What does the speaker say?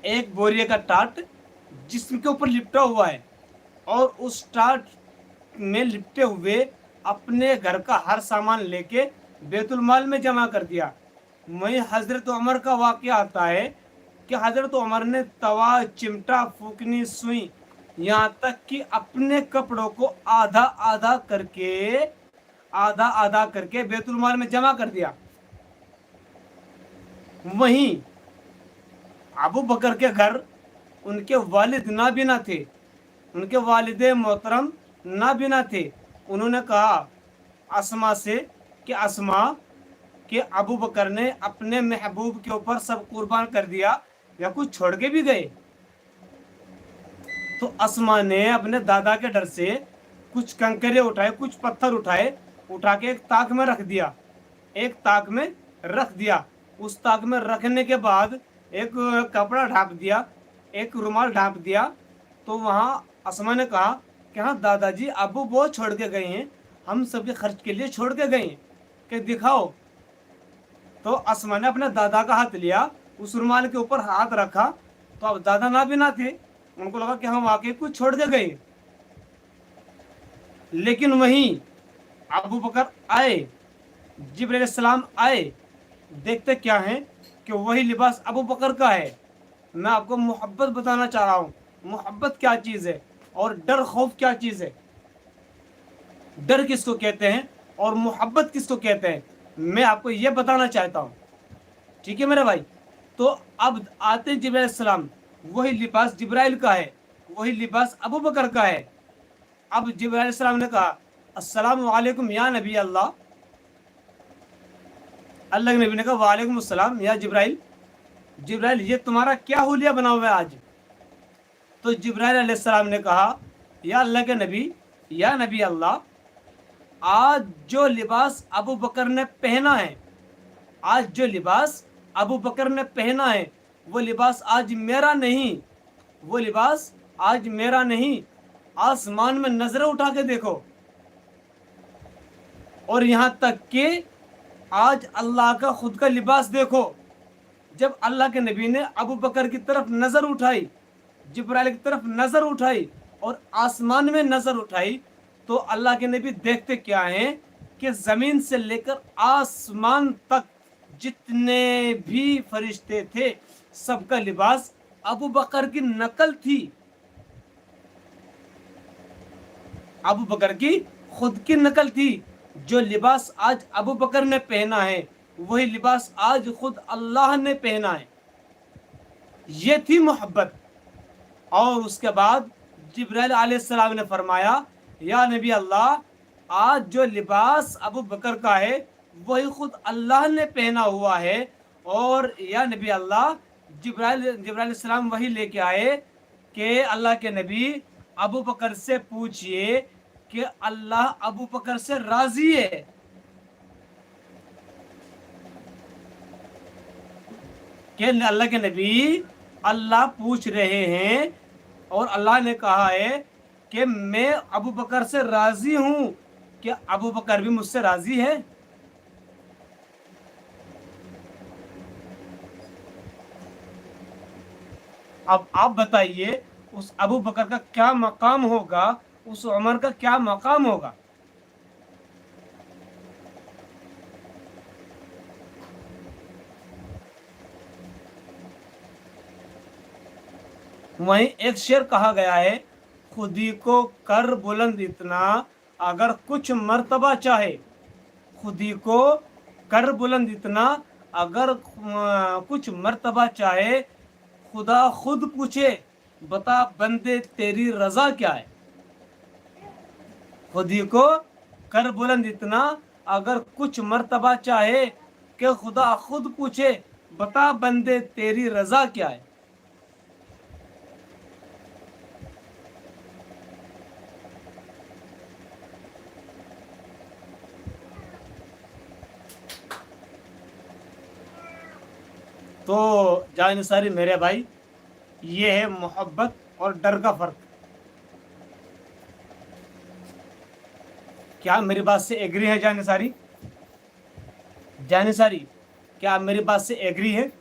एक बोरिए का टाट जिसके ऊपर लिपटा हुआ है, और उस टाट में लिपटे हुए अपने घर का हर सामान लेके बैतुल माल में जमा कर दिया। वहीं हजरत उमर का वाकया आता है कि हजरत उमर ने तवा, चिमटा, फूकनी, सुई, यहाँ तक कि अपने कपड़ों को आधा आधा करके बैतुल माल में जमा कर दिया। वहीं अबू बकर के घर उनके वालिद नाबीना थे, उनके वालिद मोहतरम नाबीना थे। उन्होंने कहा अस्मा से कि अस्मा कि अबू बकर ने अपने महबूब के ऊपर सब कुर्बान कर दिया या कुछ छोड़ के भी गए। तो अस्मा ने अपने दादा के डर से कुछ कंकरे उठाए, कुछ पत्थर उठाए, उठा के एक ताक में रख दिया, एक ताक में रख दिया। उस ताक में रखने के बाद एक कपड़ा ढांप दिया, एक रुमाल ढांप दिया। तो वहाँ अस्मा ने कहा कि हाँ दादाजी अबू बहुत छोड़ के गए हैं, हम सबके खर्च के लिए छोड़ के गए हैं, कि दिखाओ। तो अस्मा ने अपने दादा का हाथ लिया, उस रुमाल के ऊपर हाथ रखा। तो अब दादा नाबीना थे, उनको लगा कि हम वाकई कुछ छोड़ के गए। लेकिन वहीं अबू बकर आए, जिब्रील अलैहिस्सलाम आए, देखते क्या है कि वही लिबास अबू बकर का है। मैं आपको मोहब्बत बताना चाह रहा हूँ, मोहब्बत क्या चीज़ है और डर खौफ क्या चीज़ है। डर किसको कहते हैं और मोहब्बत किसको कहते हैं, मैं आपको ये बताना चाहता हूँ। ठीक है मेरे भाई। तो अब आते हैं जिब्राइल अलैहिस्सलाम, वही लिबास जिब्राइल का है, वही लिबास अबू बकर का है। अब जिब्राइल अलैहिस्सलाम ने कहा अस्सलामु अलैकुम या नबी अल्लाह। अल्लाह के नबी ने कहा वालेकुम अस्सलाम या जिब्राइल। जिब्राइल ये तुम्हारा क्या हुलिया बना हुआ है आज। तो जिब्राइल अलैहिस्सलाम ने कहा या अल्लाह के नबी, या नबी अल्लाह, आज जो लिबास अबू बकर ने पहना है, आज जो लिबास अबू बकर ने पहना है, वो लिबास आज मेरा नहीं, वो लिबास आज मेरा नहीं। आसमान में नजरें उठा के देखो, और यहां तक कि आज अल्लाह का खुद का लिबास देखो। जब अल्लाह के नबी ने अबू बकर की तरफ नजर उठाई, जिब्राइल की तरफ नजर उठाई और आसमान में नजर उठाई, तो अल्लाह के नबी देखते क्या हैं कि जमीन से लेकर आसमान तक जितने भी फरिश्ते थे, सबका लिबास अबू बकर की नकल थी, अबू बकर की खुद की नकल थी। जो लिबास आज अबू बकर ने पहना है, वही लिबास आज खुद अल्लाह ने पहना है। ये थी मोहब्बत। और उसके बाद जिब्राइल अलैहिस्सलाम ने फरमाया या नबी अल्लाह, आज जो लिबास अबू बकर का है, वही खुद अल्लाह ने पहना हुआ है। और या नबी अल्लाह, जिब्राइल अलैहिस्सलाम वही लेके आए कि अल्लाह के नबी अबू बकर से पूछिए कि अल्लाह अबू बकर से राजी है। कि अल्लाह के नबी, अल्लाह पूछ रहे हैं और अल्लाह ने कहा है कि मैं अबू बकर से राजी हूं, कि अबू बकर भी मुझसे राजी है। अब आप बताइए उस अबू बकर का क्या मकाम होगा, उस उमर का क्या मकाम होगा। वहीं एक शेर कहा गया है, खुदी को कर बुलंद इतना अगर कुछ मर्तबा चाहे, खुदी को कर बुलंद इतना अगर कुछ मर्तबा चाहे, खुदा खुद पूछे बता बंदे तेरी रजा क्या है। खुदी को कर बुलंद इतना अगर कुछ मर्तबा चाहे, कि खुदा खुद पूछे बता बंदे तेरी रजा क्या है। तो जानिसारी मेरे भाई, ये है मोहब्बत और डर का फर्क। क्या मेरी बात से एग्री है जानिसारी? जानिसारी, क्या आप मेरी बात से एग्री है?